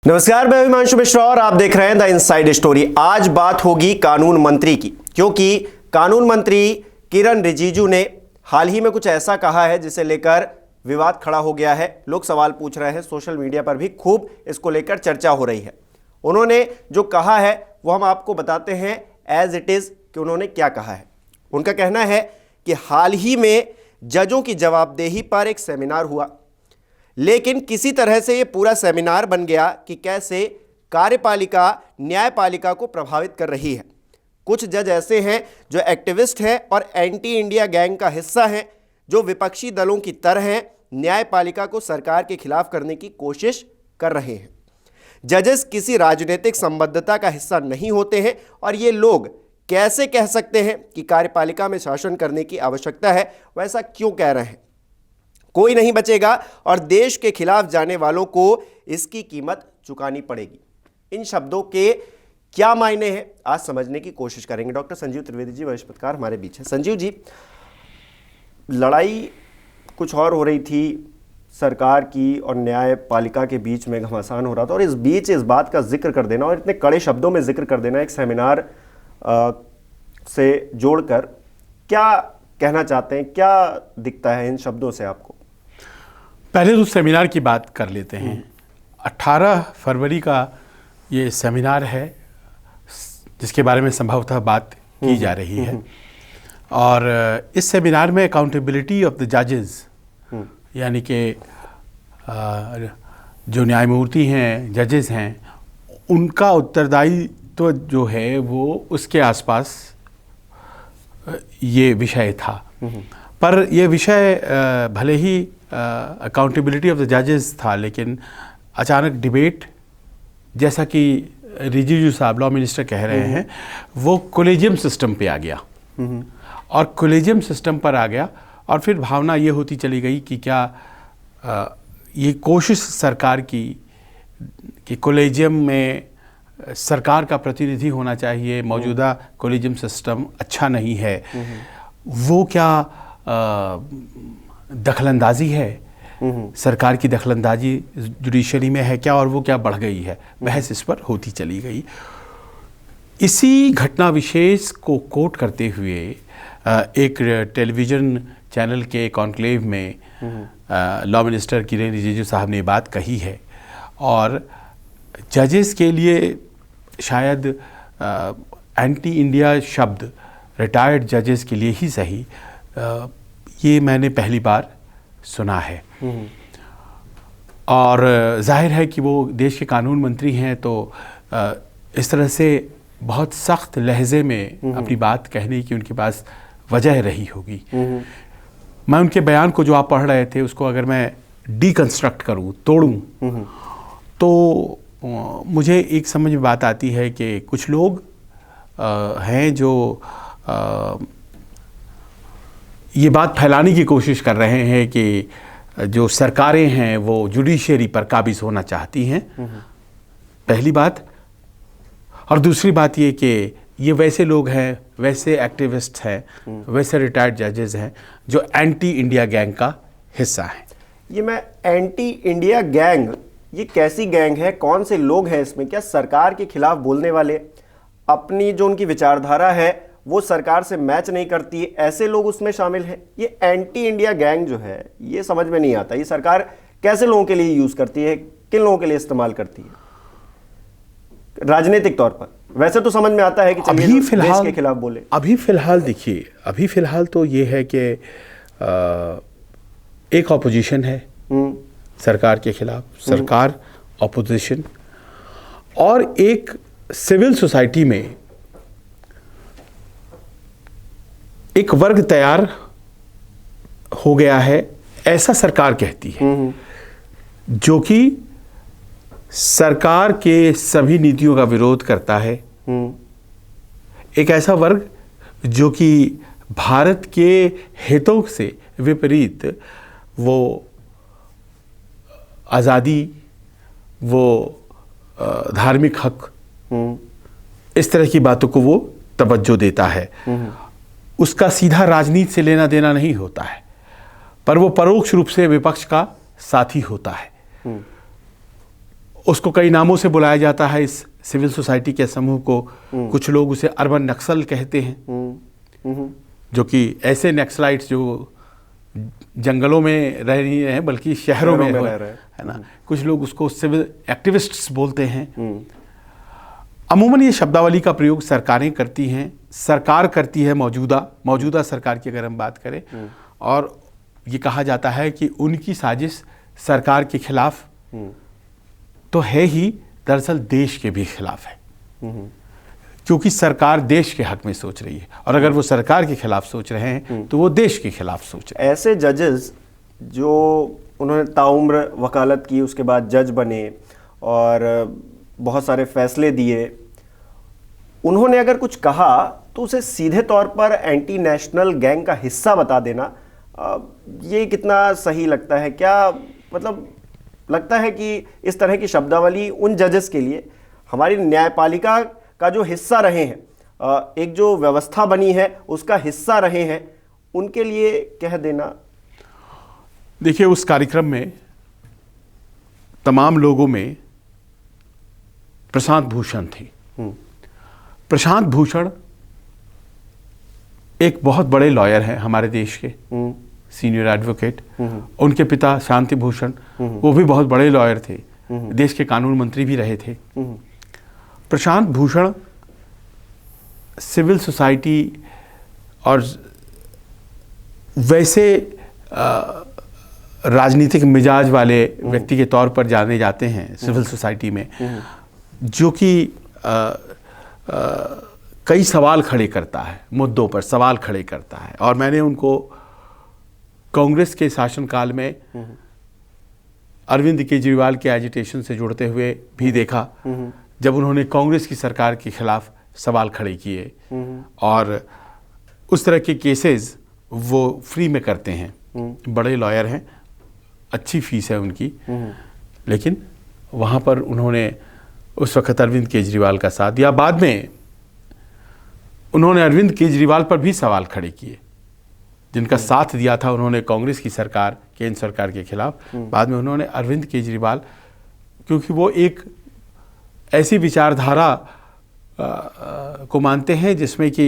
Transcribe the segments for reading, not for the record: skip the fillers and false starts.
नमस्कार, मैं हिमांशु मिश्रा और आप देख रहे हैं द इनसाइड स्टोरी। आज बात होगी कानून मंत्री की, क्योंकि कानून मंत्री किरण रिजिजू ने हाल ही में कुछ ऐसा कहा है जिसे लेकर विवाद खड़ा हो गया है। लोग सवाल पूछ रहे हैं, सोशल मीडिया पर भी खूब इसको लेकर चर्चा हो रही है। उन्होंने जो कहा है वो हम आपको बताते हैं एज इट इज कि उन्होंने क्या कहा है। उनका कहना है कि हाल ही में जजों की जवाबदेही पर एक सेमिनार हुआ, लेकिन किसी तरह से ये पूरा सेमिनार बन गया कि कैसे कार्यपालिका न्यायपालिका को प्रभावित कर रही है। कुछ जज ऐसे हैं जो एक्टिविस्ट हैं और एंटी इंडिया गैंग का हिस्सा हैं, जो विपक्षी दलों की तरह न्यायपालिका को सरकार के खिलाफ करने की कोशिश कर रहे हैं। जजेस किसी राजनीतिक संबद्धता का हिस्सा नहीं होते हैं और ये लोग कैसे कह सकते हैं कि कार्यपालिका में शासन करने की आवश्यकता है। वैसा क्यों कह रहे हैं? कोई नहीं बचेगा और देश के खिलाफ जाने वालों को इसकी कीमत चुकानी पड़ेगी। इन शब्दों के क्या मायने हैं, आज समझने की कोशिश करेंगे। डॉक्टर संजीव त्रिवेदी जी वरिष्ठ पत्रकार हमारे बीच है। संजीव जी, लड़ाई कुछ और हो रही थी सरकार की और न्यायपालिका के बीच में, घमासान हो रहा था, और इस बीच इस बात का जिक्र कर देना और इतने कड़े शब्दों में जिक्र कर देना एक सेमिनार से जोड़कर, क्या कहना चाहते हैं? क्या दिखता है इन शब्दों से आपको? पहले तो सेमिनार की बात कर लेते हैं। 18 फरवरी का ये सेमिनार है जिसके बारे में संभवतः बात की जा रही है, और इस सेमिनार में अकाउंटेबिलिटी ऑफ द जजेस, यानी कि जो न्यायमूर्ति हैं, जजेस हैं, उनका उत्तरदायित्व जो है वो उसके आसपास ये विषय था। पर यह विषय भले ही अकाउंटेबिलिटी ऑफ द जजेस था, लेकिन अचानक डिबेट, जैसा कि रिजिजू साहब लॉ मिनिस्टर कह रहे हैं, वो कोलेजियम सिस्टम पे आ गया। और कोलेजियम सिस्टम पर आ गया और फिर भावना ये होती चली गई कि क्या ये कोशिश सरकार की कि कोलेजियम में सरकार का प्रतिनिधि होना चाहिए, मौजूदा कोलेजियम सिस्टम अच्छा नहीं है, वो क्या दखलंदाजी है, सरकार की दखलंदाजी जुडिशरी में है क्या, और वो क्या बढ़ गई है? बहस इस पर होती चली गई। इसी घटना विशेष को कोट करते हुए एक टेलीविज़न चैनल के कॉन्क्लेव में लॉ मिनिस्टर किरण रिजिजू साहब ने बात कही है, और जजेस के लिए शायद एंटी इंडिया शब्द रिटायर्ड जजेस के लिए ही सही, ये मैंने पहली बार सुना है। और जाहिर है कि वो देश के कानून मंत्री हैं, तो इस तरह से बहुत सख्त लहजे में अपनी बात कहने की उनके पास वजह रही होगी। मैं उनके बयान को जो आप पढ़ रहे थे उसको अगर मैं डीकंस्ट्रक्ट करूं, तोड़ूं, तो मुझे एक समझ में बात आती है कि कुछ लोग हैं जो ये बात फैलाने की कोशिश कर रहे हैं कि जो सरकारें हैं वो जुडिशरी पर काबिज होना चाहती हैं, पहली बात। और दूसरी बात ये कि ये वैसे लोग हैं, वैसे एक्टिविस्ट हैं, वैसे रिटायर्ड जजेस हैं जो एंटी इंडिया गैंग का हिस्सा हैं। ये मैं एंटी इंडिया गैंग, ये कैसी गैंग है? कौन से लोग हैं इसमें? क्या सरकार के खिलाफ बोलने वाले, अपनी जो उनकी विचारधारा है वो सरकार से मैच नहीं करती है, ऐसे लोग उसमें शामिल हैं? ये एंटी इंडिया गैंग जो है, ये समझ में नहीं आता। ये सरकार कैसे लोगों के लिए यूज करती है, किन लोगों के लिए इस्तेमाल करती है राजनीतिक तौर पर? वैसे तो समझ में आता है कि चलिए अभी फिलहाल देश के खिलाफ बोले। अभी फिलहाल देखिए, अभी फिलहाल तो ये है कि एक ऑपोजिशन है सरकार के खिलाफ, सरकार ऑपोजिशन, और एक सिविल सोसाइटी में एक वर्ग तैयार हो गया है, ऐसा सरकार कहती है, जो कि सरकार के सभी नीतियों का विरोध करता है। एक ऐसा वर्ग जो कि भारत के हितों से विपरीत, वो आज़ादी, वो धार्मिक हक, इस तरह की बातों को वो तवज्जो देता है। उसका सीधा राजनीति से लेना देना नहीं होता है, पर वो परोक्ष रूप से विपक्ष का साथी होता है। उसको कई नामों से बुलाया जाता है, इस सिविल सोसाइटी के समूह को। कुछ लोग उसे अर्बन नक्सल कहते हैं, जो कि ऐसे नक्सलाइट्स जो जंगलों में रह नहीं रहे हैं बल्कि शहरों में रह रहे हैं, है ना। कुछ लोग उसको सिविल एक्टिविस्ट्स बोलते हैं। अमूमन ये शब्दावली का प्रयोग सरकारें करती हैं, सरकार करती है, मौजूदा सरकार की अगर हम बात करें, और ये कहा जाता है कि उनकी साजिश सरकार के खिलाफ तो है ही, दरअसल देश के भी खिलाफ है, क्योंकि सरकार देश के हक में सोच रही है, और अगर वो सरकार के खिलाफ सोच रहे हैं तो वो देश के खिलाफ सोच रहे हैं। ऐसे जजेस जो उन्होंने ताउम्र वकालत की, उसके बाद जज बने और बहुत सारे फैसले दिए, उन्होंने अगर कुछ कहा तो उसे सीधे तौर पर एंटी नेशनल गैंग का हिस्सा बता देना, ये कितना सही लगता है? क्या मतलब लगता है कि इस तरह की शब्दावली उन जजेस के लिए, हमारी न्यायपालिका का जो हिस्सा रहे हैं, एक जो व्यवस्था बनी है उसका हिस्सा रहे हैं, उनके लिए कह देना? देखिए, उस कार्यक्रम में तमाम लोगों में प्रशांत भूषण थे। प्रशांत भूषण एक बहुत बड़े लॉयर हैं हमारे देश के, सीनियर एडवोकेट। उनके पिता शांति भूषण, वो भी बहुत बड़े लॉयर थे, देश के कानून मंत्री भी रहे थे। प्रशांत भूषण सिविल सोसाइटी और वैसे राजनीतिक मिजाज वाले व्यक्ति के तौर पर जाने जाते हैं सिविल सोसाइटी में, जो कि कई सवाल खड़े करता है, मुद्दों पर सवाल खड़े करता है। और मैंने उनको कांग्रेस के शासनकाल में अरविंद केजरीवाल के एजिटेशन से जुड़ते हुए भी देखा, जब उन्होंने कांग्रेस की सरकार के खिलाफ सवाल खड़े किए, और उस तरह के केसेस वो फ्री में करते हैं। बड़े लॉयर हैं, अच्छी फीस है उनकी, लेकिन वहाँ पर उन्होंने उस वक्त अरविंद केजरीवाल का साथ दिया। बाद में उन्होंने अरविंद केजरीवाल पर भी सवाल खड़े किए, जिनका साथ दिया था उन्होंने कांग्रेस की सरकार, केंद्र सरकार के खिलाफ। बाद में उन्होंने अरविंद केजरीवाल, क्योंकि वो एक ऐसी विचारधारा को मानते हैं जिसमें कि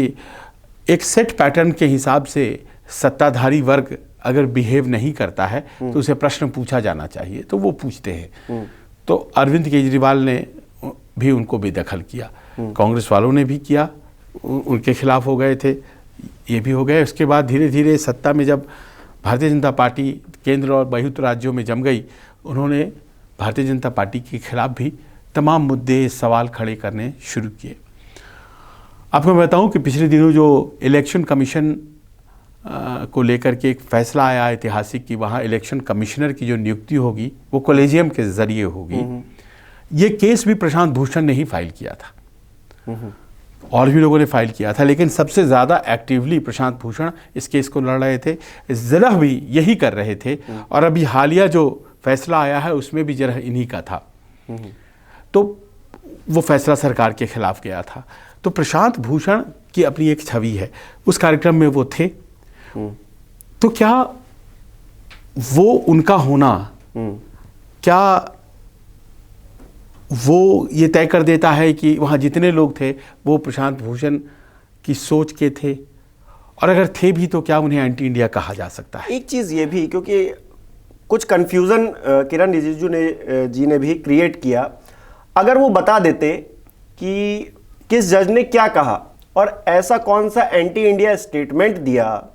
एक सेट पैटर्न के हिसाब से सत्ताधारी वर्ग अगर बिहेव नहीं करता है तो उसे प्रश्न पूछा जाना चाहिए, तो वो पूछते हैं। तो अरविंद केजरीवाल ने भी उनको बेदखल किया, कांग्रेस वालों ने भी किया, उनके खिलाफ हो गए थे, ये भी हो गए। उसके बाद धीरे धीरे सत्ता में जब भारतीय जनता पार्टी केंद्र और बहुत राज्यों में जम गई, उन्होंने भारतीय जनता पार्टी के खिलाफ भी तमाम मुद्दे, सवाल खड़े करने शुरू किए। आपको मैं बताऊं कि पिछले दिनों जो इलेक्शन कमीशन को लेकर के एक फैसला आया ऐतिहासिक, कि वहाँ इलेक्शन कमिश्नर की जो नियुक्ति होगी वो कॉलेजियम के जरिए होगी। ये केस भी प्रशांत भूषण ने ही फाइल किया था, और भी लोगों ने फाइल किया था, लेकिन सबसे ज़्यादा एक्टिवली प्रशांत भूषण इस केस को लड़ रहे थे, ज़रा भी यही कर रहे थे। और अभी हालिया जो फैसला आया है उसमें भी जरा इन्हीं का था, तो वो फैसला सरकार के खिलाफ गया था। तो प्रशांत भूषण की अपनी एक छवि है, उस कार्यक्रम में वो थे। तो क्या वो उनका होना, क्या वो ये तय कर देता है कि वहाँ जितने लोग थे वो प्रशांत भूषण की सोच के थे? और अगर थे भी तो क्या उन्हें एंटी इंडिया कहा जा सकता है? एक चीज़ ये भी, क्योंकि कुछ कंफ्यूजन किरण रिजिजू जी ने भी क्रिएट किया। अगर वो बता देते कि किस जज ने क्या कहा और ऐसा कौन सा एंटी इंडिया स्टेटमेंट दिया,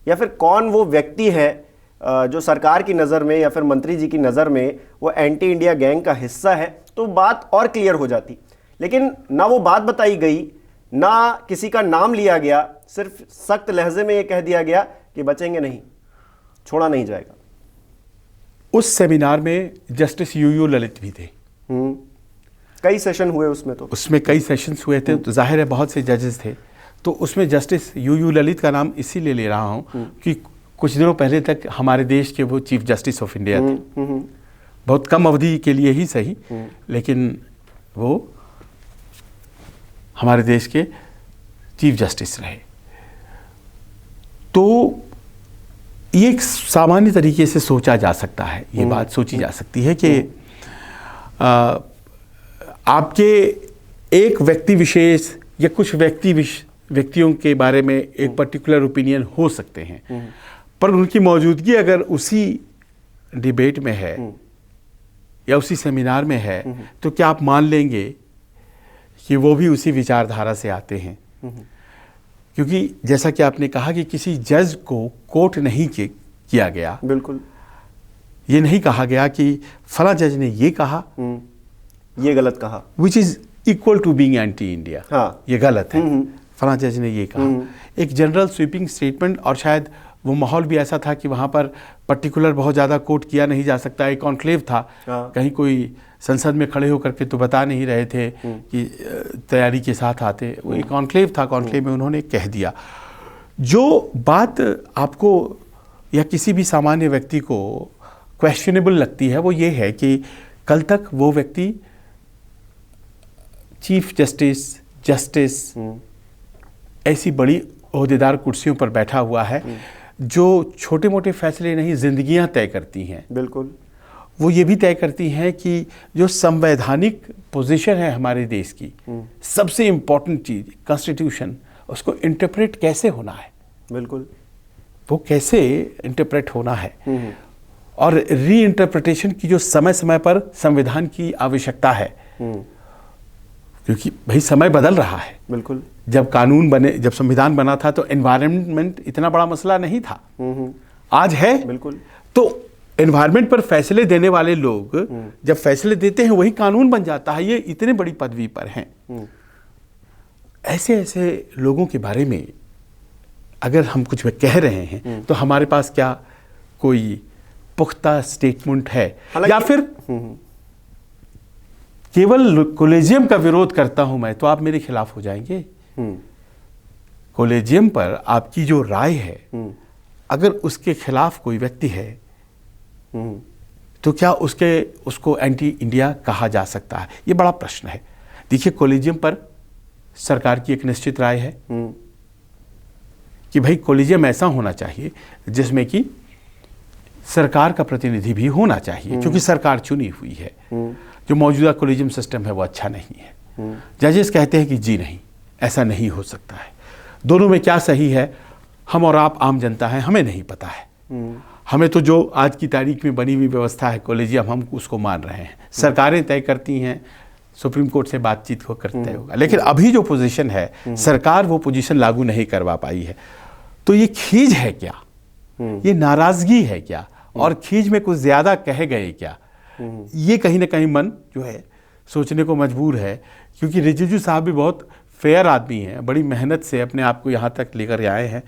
या फिर कौन वो व्यक्ति है जो सरकार की नज़र में या फिर मंत्री जी की नज़र में वो एंटी इंडिया गैंग का हिस्सा है, तो बात और क्लियर हो जाती। लेकिन ना वो बात बताई गई, ना किसी का नाम लिया गया, सिर्फ सख्त लहजे में ये कह दिया गया कि बचेंगे नहीं, छोड़ा नहीं जाएगा। उस सेमिनार में जस्टिस यूयू ललित भी थे। कई सेशन हुए उसमें कई सेशंस हुए थे, तो जाहिर है बहुत से जजेस थे। तो उसमें जस्टिस यूयू ललित का नाम इसीलिए ले रहा हूँ कि कुछ दिनों पहले तक हमारे देश के वो चीफ जस्टिस ऑफ इंडिया थे, बहुत कम अवधि के लिए ही सही, लेकिन वो हमारे देश के चीफ जस्टिस रहे। तो ये एक सामान्य तरीके से सोचा जा सकता है, ये बात सोची जा सकती है कि आपके एक व्यक्ति विशेष या कुछ व्यक्तियों के बारे में एक पर्टिकुलर ओपिनियन हो सकते हैं, पर उनकी मौजूदगी अगर उसी डिबेट में है या उसी सेमिनार में है, तो क्या आप मान लेंगे कि वो भी उसी विचारधारा से आते हैं? क्योंकि जैसा कि आपने कहा कि किसी जज को कोट नहीं किया गया, बिल्कुल, ये नहीं कहा गया कि फला जज ने ये कहा, ये गलत कहा, which is equal to being anti India. हाँ, ये गलत है, फला जज ने ये कहा। एक जनरल स्वीपिंग स्टेटमेंट, और शायद वो माहौल भी ऐसा था कि वहाँ पर पर्टिकुलर बहुत ज़्यादा कोट किया नहीं जा सकता, एक कॉन्क्लेव था। हाँ। कहीं कोई संसद में खड़े होकर के तो बता नहीं रहे थे कि तैयारी के साथ आते, वो एक कॉन्क्लेव था, कॉन्क्लेव में उन्होंने कह दिया। जो बात आपको या किसी भी सामान्य व्यक्ति को क्वेश्चनेबल लगती है वो ये है कि कल तक वो व्यक्ति चीफ जस्टिस ऐसी बड़ी ओहदेदार कुर्सियों पर बैठा हुआ है जो छोटे मोटे फैसले नहीं, जिंदगियां तय करती हैं। बिल्कुल, वो ये भी तय करती हैं कि जो संवैधानिक पोजीशन है हमारे देश की, सबसे इम्पोर्टेंट चीज कॉन्स्टिट्यूशन, उसको इंटरप्रेट कैसे होना है। बिल्कुल, वो कैसे इंटरप्रेट होना है, और री इंटरप्रिटेशन की जो समय समय पर संविधान की आवश्यकता है, क्योंकि भाई समय बदल रहा है। बिल्कुल, जब कानून बने, जब संविधान बना था तो एनवायरनमेंट इतना बड़ा मसला नहीं था, आज है। बिल्कुल, तो एनवायरनमेंट पर फैसले देने वाले लोग जब फैसले देते हैं वही कानून बन जाता है। ये इतने बड़ी पदवी पर हैं। ऐसे ऐसे लोगों के बारे में अगर हम कुछ कह रहे हैं तो हमारे पास क्या कोई पुख्ता स्टेटमेंट है, या फिर केवल कॉलेजियम का विरोध करता हूं मैं तो आप मेरे खिलाफ हो जाएंगे? कॉलेजियम पर आपकी जो राय है, अगर उसके खिलाफ कोई व्यक्ति है तो क्या उसको एंटी इंडिया कहा जा सकता है? ये बड़ा प्रश्न है। देखिए, कॉलेजियम पर सरकार की एक निश्चित राय है कि भाई कॉलेजियम ऐसा होना चाहिए जिसमें कि सरकार का प्रतिनिधि भी होना चाहिए, क्योंकि सरकार चुनी हुई है। जो मौजूदा कॉलेजियम सिस्टम है वो अच्छा नहीं है। जजेस कहते हैं कि जी नहीं, ऐसा नहीं हो सकता है। दोनों में क्या सही है, हम और आप आम जनता हैं, हमें नहीं पता है। हमें तो जो आज की तारीख में बनी हुई व्यवस्था है कॉलेजियम, हम उसको मान रहे हैं। सरकारें तय करती हैं, सुप्रीम कोर्ट से बातचीत को करते होगा, लेकिन अभी जो पोजीशन है, सरकार वो पोजीशन लागू नहीं करवा पाई है। तो ये खीज है क्या, ये नाराजगी है क्या, और खीज में कुछ ज्यादा कह गए क्या? ये कहीं ना कहीं मन जो है सोचने को मजबूर है, क्योंकि रिजिजू साहब भी बहुत फेयर आदमी हैं, बड़ी मेहनत से अपने आप को यहाँ तक लेकर आए हैं,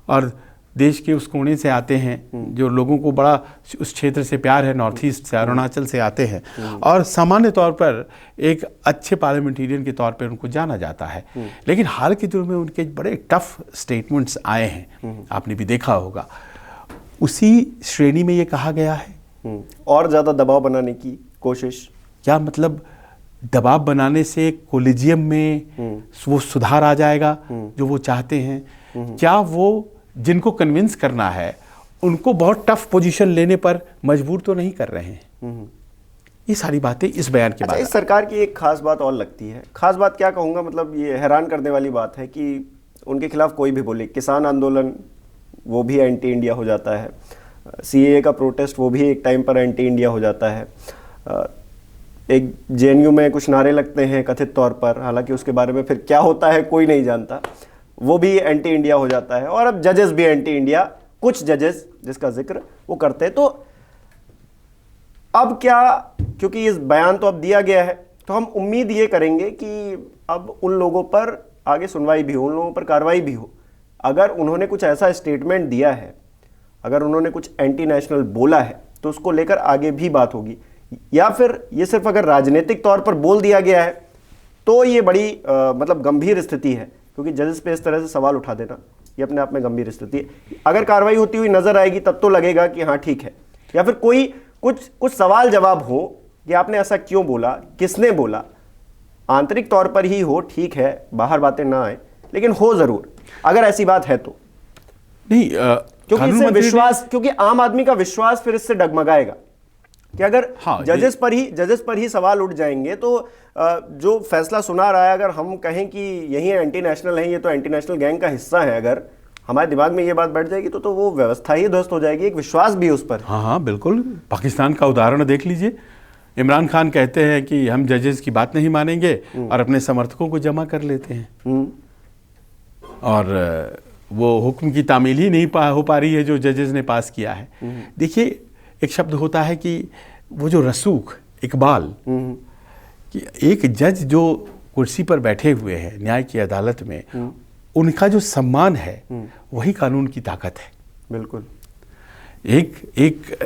और देश के उस कोने से आते हैं जो लोगों को बड़ा उस क्षेत्र से प्यार है, नॉर्थ ईस्ट से, अरुणाचल से आते हैं, और सामान्य तौर पर एक अच्छे पार्लियामेंटेरियन के तौर पर उनको जाना जाता है। लेकिन हाल के दिनों में उनके बड़े टफ स्टेटमेंट्स आए हैं, आपने भी देखा होगा। उसी श्रेणी में ये कहा गया है, और ज़्यादा दबाव बनाने की कोशिश। क्या मतलब दबाव बनाने से कॉलेजियम में वो सुधार आ जाएगा जो वो चाहते हैं? क्या वो जिनको कन्विंस करना है उनको बहुत टफ पोजीशन लेने पर मजबूर तो नहीं कर रहे हैं? ये सारी बातें इस बयान के बाद। इस सरकार की एक खास बात और लगती है, खास बात क्या कहूँगा, मतलब ये हैरान करने वाली बात है कि उनके खिलाफ कोई भी बोले, किसान आंदोलन वो भी एंटी इंडिया हो जाता है, सीएए का प्रोटेस्ट वो भी एक टाइम पर एंटी इंडिया हो जाता है, एक जेएनयू में कुछ नारे लगते हैं कथित तौर पर, हालांकि उसके बारे में फिर क्या होता है कोई नहीं जानता, वो भी एंटी इंडिया हो जाता है, और अब जजेस भी एंटी इंडिया, कुछ जजेस जिसका जिक्र वो करते हैं। तो अब क्या, क्योंकि इस बयान तो अब दिया गया है, तो हम उम्मीद ये करेंगे कि अब उन लोगों पर आगे सुनवाई भी हो, उन लोगों पर कार्रवाई भी हो। अगर उन्होंने कुछ ऐसा स्टेटमेंट दिया है, अगर उन्होंने कुछ एंटी नेशनल बोला है, तो उसको लेकर आगे भी बात होगी। या फिर ये सिर्फ अगर राजनीतिक तौर पर बोल दिया गया है तो ये बड़ी मतलब गंभीर स्थिति है, क्योंकि जजेस पे इस तरह से सवाल उठा देना ये अपने आप में गंभीर स्थिति है। अगर कार्रवाई होती हुई नजर आएगी तब तो लगेगा कि हाँ ठीक है, या फिर कोई कुछ सवाल जवाब हो कि आपने ऐसा क्यों बोला, किसने बोला, आंतरिक तौर पर ही हो, ठीक है, बाहर बातें ना आए, लेकिन हो जरूर अगर ऐसी बात है तो। नहीं, क्योंकि इससे विश्वास, क्योंकि आम आदमी का विश्वास फिर इससे डगमगाएगा। कि अगर हाँ, जजेस पर ही सवाल उठ जाएंगे तो जो फैसला सुना रहा है, अगर हम कहें कि यही एंटी नेशनल है, ये तो एंटी नेशनल गैंग का हिस्सा है, अगर हमारे दिमाग में ये बात बैठ जाएगी तो वो व्यवस्था ही ध्वस्त हो जाएगी, एक विश्वास भी उस पर। हाँ, बिल्कुल। पाकिस्तान का उदाहरण देख लीजिए। इमरान खान कहते हैं कि हम जजेस की बात नहीं मानेंगे और अपने समर्थकों को जमा कर लेते हैं, और वो हुक्म की तामील ही नहीं हो पा रही है जो जजेस ने पास किया है। देखिए, एक शब्द होता है कि वो जो रसूख इकबाल, कि एक जज जो कुर्सी पर बैठे हुए हैं न्याय की अदालत में, उनका जो सम्मान है वही कानून की ताकत है। बिल्कुल। एक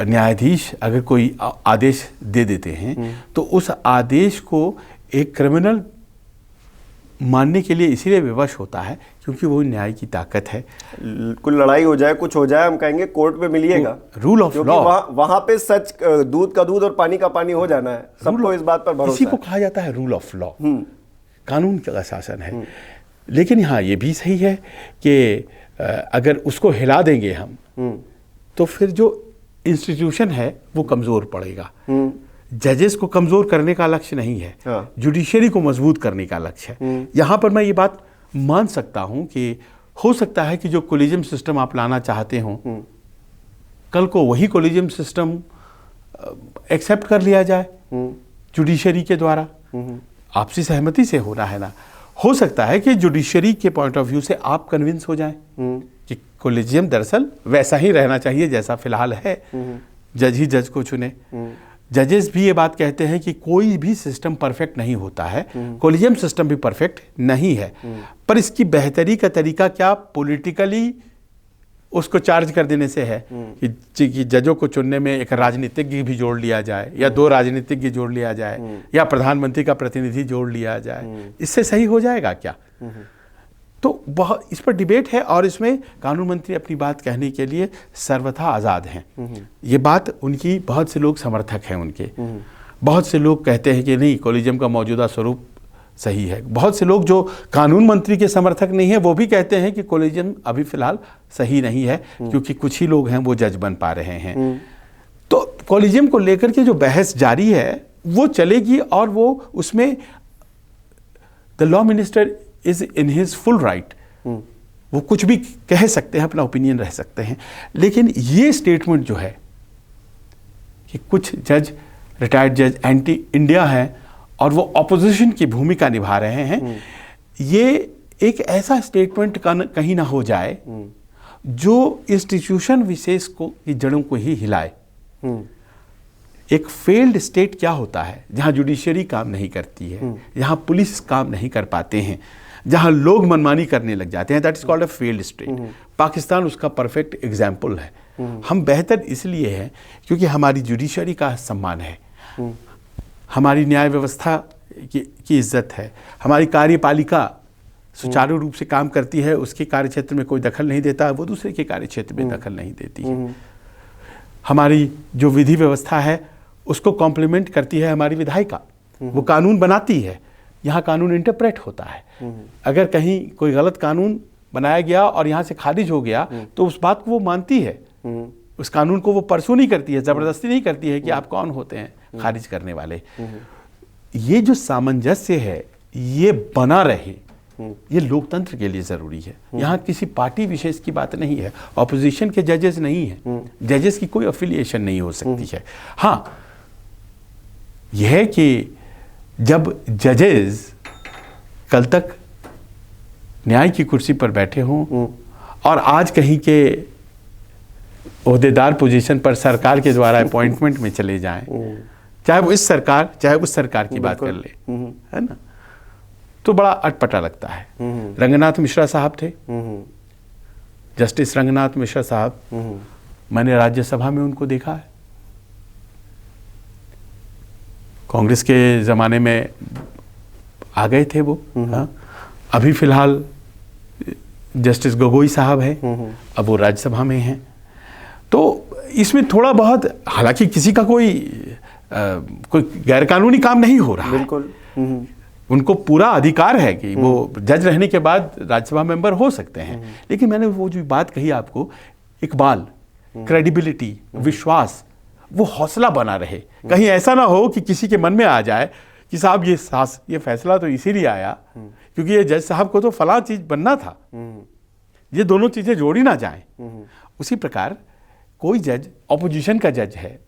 न्यायाधीश अगर कोई आदेश दे देते हैं तो उस आदेश को एक क्रिमिनल मानने के लिए इसीलिए विवश होता है क्योंकि वो न्याय की ताकत है। कुल लड़ाई हो जाए, कुछ हो जाए, हम कहेंगे कोर्ट में मिलिएगा, रूल ऑफ लॉ। वहां पे सच, दूध का दूध और पानी का पानी हो जाना है, सबको इस बात पर भरोसा। इसी को कहा जाता है रूल ऑफ लॉ, कानून का शासन है। लेकिन हाँ, ये भी सही है कि अगर उसको हिला देंगे हम तो फिर जो इंस्टीट्यूशन है वो कमजोर पड़ेगा। जजेस को कमजोर करने का लक्ष्य नहीं है, हाँ। जुडिशरी को मजबूत करने का लक्ष्य है। यहां पर मैं ये बात मान सकता हूं कि हो सकता है कि जो कोलिजियम सिस्टम आप लाना चाहते हो, कल को वही कोलिजियम सिस्टम एक्सेप्ट कर लिया जाए जुडिशरी के द्वारा। आपसी सहमति से होना है ना। हो सकता है कि जुडिशरी के पॉइंट ऑफ व्यू से आप कन्विंस हो जाएं कि कोलिजियम दरअसल वैसा ही रहना चाहिए जैसा फिलहाल है, जज ही जज को चुने। जजेस भी ये बात कहते हैं कि कोई भी सिस्टम परफेक्ट नहीं होता है, कोलिजियम सिस्टम भी परफेक्ट नहीं है, पर इसकी बेहतरी का तरीका क्या पॉलिटिकली उसको चार्ज कर देने से है कि जजों को चुनने में एक राजनीतिज्ञ भी जोड़ लिया जाए, या 2 राजनीतिज्ञ जोड़ लिया जाए, या प्रधानमंत्री का प्रतिनिधि जोड़ लिया जाए। इससे सही हो जाएगा क्या? तो बहुत इस पर डिबेट है, और इसमें कानून मंत्री अपनी बात कहने के लिए सर्वथा आज़ाद हैं। ये बात उनकी, बहुत से लोग समर्थक हैं उनके। बहुत से लोग कहते हैं कि नहीं, कोलिजियम का मौजूदा स्वरूप सही है। बहुत से लोग जो कानून मंत्री के समर्थक नहीं है वो भी कहते हैं कि कोलिजियम अभी फिलहाल सही नहीं है, क्योंकि कुछ ही लोग हैं वो जज बन पा रहे हैं। तो कोलिजियम को लेकर के जो बहस जारी है वो चलेगी, और वो उसमें the law minister is in his full right, वो कुछ भी कह सकते हैं, अपना ओपिनियन रह सकते हैं। लेकिन ये स्टेटमेंट जो है कि कुछ जज, रिटायर्ड जज एंटी इंडिया हैं और वो ऑपोजिशन की भूमिका निभा रहे हैं, ये एक ऐसा स्टेटमेंट कहीं ना हो जाए जो इंस्टीट्यूशन विशेष को की जड़ों को ही हिलाए। एक फेल्ड स्टेट क्या होता है? जहां जुडिशरी काम नहीं करती है, जहां पुलिस काम नहीं कर पाते हैं, जहां लोग मनमानी करने लग जाते हैं, that is called a failed state. Pakistan उसका परफेक्ट एग्जाम्पल है। हम बेहतर इसलिए हैं क्योंकि हमारी जुडिशरी का सम्मान है, हमारी न्याय व्यवस्था की इज्जत है, हमारी कार्यपालिका सुचारू रूप से काम करती है, उसके कार्यक्षेत्र में कोई दखल नहीं देता, वो दूसरे के कार्यक्षेत्र में दखल नहीं देती है। हमारी जो विधि व्यवस्था है उसको कॉम्प्लीमेंट करती है हमारी विधायिका, वो कानून बनाती है, यहाँ कानून इंटरप्रेट होता है। अगर कहीं कोई गलत कानून बनाया गया और यहाँ से खारिज हो गया तो उस बात को वो मानती है, उस कानून को वो परसू नहीं करती है, जबरदस्ती नहीं करती है कि आप कौन होते हैं खारिज करने वाले। ये जो सामंजस्य है ये बना रहे, ये लोकतंत्र के लिए जरूरी है। यहाँ किसी पार्टी विशेष की बात नहीं है, ऑपोजिशन के जजेस नहीं है, जजेस की कोई अफिलिएशन नहीं हो सकती है। हाँ, यह है कि जब जजेस कल तक न्याय की कुर्सी पर बैठे हों और आज कहीं के ओहदेदार पोजीशन पर सरकार के द्वारा अपॉइंटमेंट में चले जाएं, चाहे वो इस सरकार चाहे उस सरकार की बात कर ले, है ना, तो बड़ा अटपटा लगता है। रंगनाथ मिश्रा साहब थे, जस्टिस रंगनाथ मिश्रा साहब, मैंने राज्यसभा में उनको देखा है। कांग्रेस के ज़माने में आ गए थे वो। हाँ, अभी फिलहाल जस्टिस गोगोई साहब हैं, अब वो राज्यसभा में हैं। तो इसमें थोड़ा बहुत, हालांकि किसी का कोई गैरकानूनी काम नहीं हो रहा है, बिल्कुल उनको पूरा अधिकार है कि वो जज रहने के बाद राज्यसभा मेंबर हो सकते हैं। लेकिन मैंने वो जो बात कही आपको, इकबाल, क्रेडिबिलिटी, विश्वास, वो हौसला बना रहे। कहीं ऐसा ना हो कि किसी के मन में आ जाए कि साहब ये फैसला तो इसीलिए आया क्योंकि ये जज साहब को तो फलां चीज बनना था, ये दोनों चीजें जोड़ी ना जाएं। उसी प्रकार कोई जज ऑपोजिशन का जज है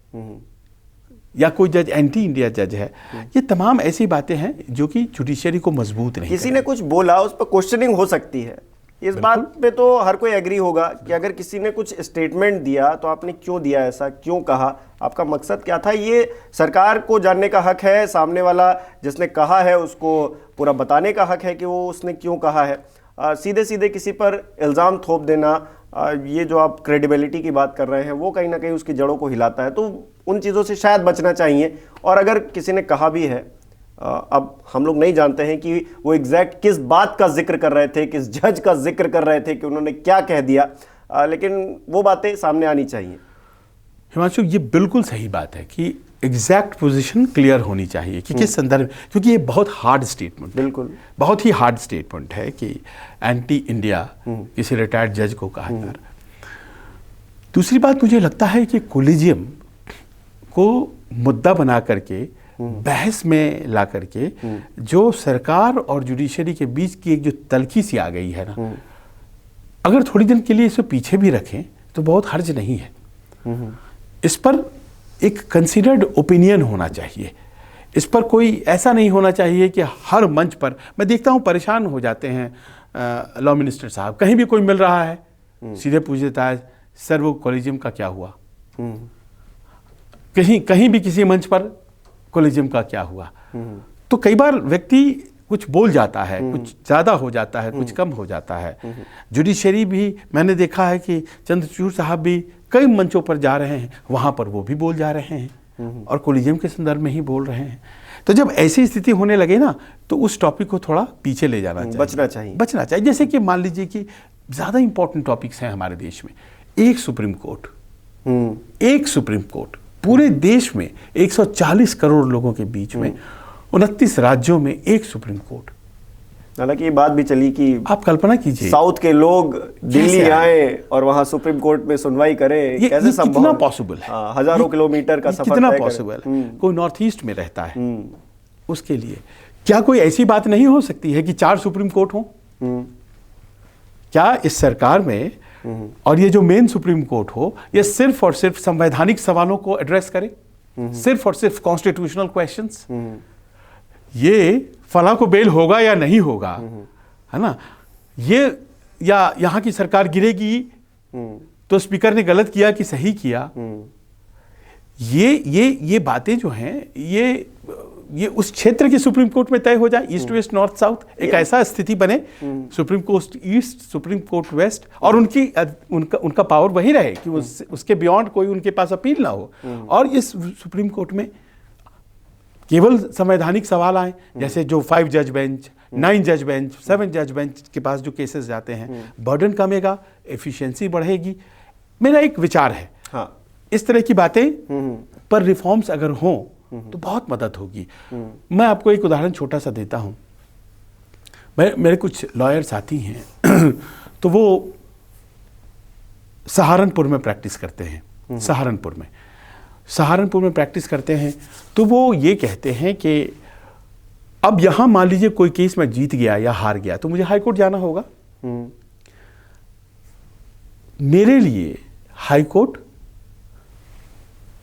या कोई जज एंटी इंडिया जज है, ये तमाम ऐसी बातें हैं जो कि जुडिशरी को मजबूत नहीं किसी ने कुछ बोला उस पर क्वेश्चनिंग हो सकती है। इस बात पे तो हर कोई एग्री होगा कि अगर किसी ने कुछ स्टेटमेंट दिया तो आपने क्यों दिया, ऐसा क्यों कहा, आपका मकसद क्या था, ये सरकार को जानने का हक है। सामने वाला जिसने कहा है उसको पूरा बताने का हक है कि वो उसने क्यों कहा है। सीधे सीधे किसी पर इल्ज़ाम थोप देना, ये जो आप क्रेडिबिलिटी की बात कर रहे हैं, वो कहीं ना कहीं उसकी जड़ों को हिलाता है। तो उन चीज़ों से शायद बचना चाहिए। और अगर किसी ने कहा भी है, अब हम लोग नहीं जानते हैं कि वो एग्जैक्ट किस बात का जिक्र कर रहे थे, किस जज का जिक्र कर रहे थे, कि उन्होंने क्या कह दिया, लेकिन वो बातें सामने आनी चाहिए। हिमांशु, ये बिल्कुल सही बात है कि एग्जैक्ट पोजीशन क्लियर होनी चाहिए कि किस संदर्भ, क्योंकि ये बहुत हार्ड स्टेटमेंट, बिल्कुल बहुत ही हार्ड स्टेटमेंट है कि एंटी इंडिया किसी रिटायर्ड जज को कहा जा रहा। दूसरी बात, मुझे लगता है कि कोलिजियम को मुद्दा बना करके बहस में ला करके जो सरकार और जुडिशरी के बीच की एक जो तल्खी सी आ गई है ना, अगर थोड़ी दिन के लिए इसे पीछे भी रखें तो बहुत हर्ज नहीं है। इस पर एक कंसिडर्ड ओपिनियन होना चाहिए। इस पर कोई ऐसा नहीं होना चाहिए कि हर मंच पर, मैं देखता हूँ परेशान हो जाते हैं लॉ मिनिस्टर साहब, कहीं भी कोई मिल रहा है सीधे पूछ देता है सर वो कॉलेजियम का क्या हुआ। कहीं भी किसी मंच पर कॉलेजियम का क्या हुआ, तो कई बार व्यक्ति कुछ बोल जाता है, कुछ ज़्यादा हो जाता है, कुछ कम हो जाता है। जुडिशरी भी मैंने देखा है कि चंद्रचूड़ साहब भी कई मंचों पर जा रहे हैं, वहाँ पर वो भी बोल जा रहे हैं और कॉलेजियम के संदर्भ में ही बोल रहे हैं। तो जब ऐसी स्थिति होने लगे ना, तो उस टॉपिक को थोड़ा पीछे ले जाना चाहिए, बचना चाहिए। जैसे कि मान लीजिए कि ज़्यादा इंपॉर्टेंट टॉपिक्स हैं हमारे देश में, एक सुप्रीम कोर्ट पूरे देश में 140 करोड़ लोगों के बीच में 29 राज्यों में एक सुप्रीम कोर्ट। हालांकि ये बात भी चली कि आप कल्पना कीजिए साउथ के लोग दिल्ली आए और वहां सुप्रीम कोर्ट में सुनवाई करें, कैसे संभव कितना पॉसिबल है? हजारों किलोमीटर का सफर कितना पॉसिबल है? कोई नॉर्थ ईस्ट में रहता है, उसके लिए क्या कोई ऐसी बात नहीं हो सकती है कि 4 सुप्रीम कोर्ट हो? क्या इस सरकार में और ये जो मेन सुप्रीम कोर्ट हो, ये सिर्फ और सिर्फ संवैधानिक सवालों को एड्रेस करे, सिर्फ और सिर्फ कॉन्स्टिट्यूशनल क्वेश्चंस, ये फला को बेल होगा या नहीं होगा, है ना, ये या यहाँ की सरकार गिरेगी तो स्पीकर ने गलत किया कि सही किया, ये बातें जो हैं ये उस क्षेत्र के सुप्रीम कोर्ट में तय हो जाए, ईस्ट वेस्ट नॉर्थ साउथ, एक ऐसा स्थिति बने, supreme court east, supreme court west, और उनका पावर वही रहे कि उसके बियॉन्ड कोई उनके पास अपील ना हो। और इस सुप्रीम कोर्ट में केवल संवैधानिक सवाल आए, जैसे जो 5 जज बेंच, 9 जज बेंच, 7 जज बेंच के पास जो केसेस जाते हैं, बर्डन कमेगा, एफिशिएंसी बढ़ेगी। मेरा एक विचार है, हाँ, इस तरह की बातें पर रिफॉर्म्स अगर हों तो बहुत मदद होगी। मैं आपको एक उदाहरण छोटा सा देता हूं। मेरे कुछ लॉयर साथी हैं तो वो सहारनपुर में प्रैक्टिस करते हैं। सहारनपुर में प्रैक्टिस करते हैं तो वो ये कहते हैं कि अब यहां मान लीजिए कोई केस मैं जीत गया या हार गया तो मुझे हाई कोर्ट जाना होगा। मेरे लिए हाई कोर्ट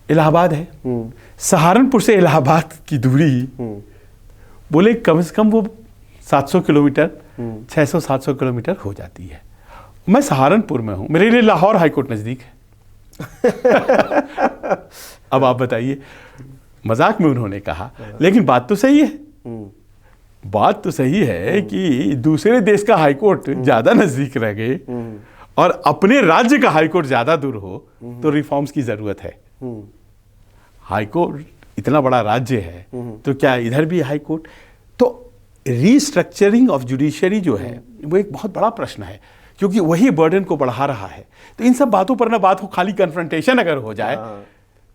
इलाहाबाद है। सहारनपुर से इलाहाबाद की दूरी बोले कम से कम वो 700 किलोमीटर, 600-700 किलोमीटर हो जाती है। मैं सहारनपुर में हूं, मेरे लिए लाहौर हाई कोर्ट नजदीक है। अब आप बताइए, मजाक में उन्होंने कहा, लेकिन बात तो सही है। बात तो सही है कि दूसरे देश का हाई कोर्ट ज्यादा नजदीक रह गए और अपने राज्य का हाई कोर्ट ज्यादा दूर हो तो रिफॉर्म्स की जरूरत है। हाई कोर्ट इतना बड़ा राज्य है तो क्या इधर भी हाई कोर्ट? तो रीस्ट्रक्चरिंग ऑफ जुडिशरी जो है वो एक बहुत बड़ा प्रश्न है, क्योंकि वही बर्डन को बढ़ा रहा है। तो इन सब बातों पर ना बात हो, खाली कन्फ्रंटेशन अगर हो जाए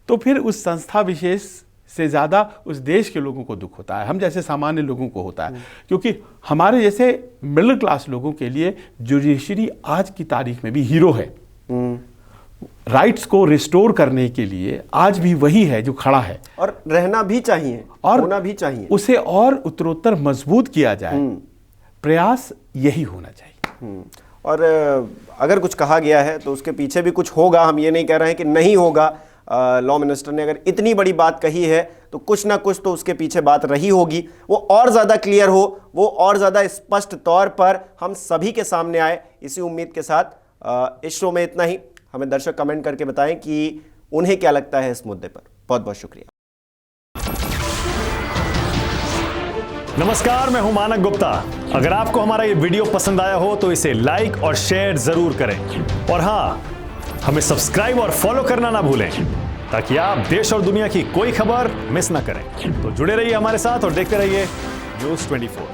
तो फिर उस संस्था विशेष से ज़्यादा उस देश के लोगों को दुख होता है, हम जैसे सामान्य लोगों को होता है। क्योंकि हमारे जैसे मिडिल क्लास लोगों के लिए जुडिशरी आज की तारीख में भी हीरो है। राइट्स को रिस्टोर करने के लिए आज भी वही है जो खड़ा है और रहना भी चाहिए और होना भी चाहिए। उसे और उत्तरोत्तर मजबूत किया जाए, प्रयास यही होना चाहिए। और अगर कुछ कहा गया है तो उसके पीछे भी कुछ होगा, हम ये नहीं कह रहे हैं कि नहीं होगा। लॉ मिनिस्टर ने अगर इतनी बड़ी बात कही है तो कुछ ना कुछ तो उसके पीछे बात रही होगी, वो और ज़्यादा क्लियर हो, वो और ज़्यादा स्पष्ट तौर पर हम सभी के सामने आए, इसी उम्मीद के साथ इस शो में इतना ही। हमें दर्शक कमेंट करके बताएं कि उन्हें क्या लगता है इस मुद्दे पर। बहुत बहुत शुक्रिया। नमस्कार, मैं हूं मानक गुप्ता। अगर आपको हमारा ये वीडियो पसंद आया हो तो इसे लाइक और शेयर जरूर करें, और हां, हमें सब्सक्राइब और फॉलो करना ना भूलें ताकि आप देश और दुनिया की कोई खबर मिस ना करें। तो जुड़े रहिए हमारे साथ और देखते रहिए न्यूज़ 24।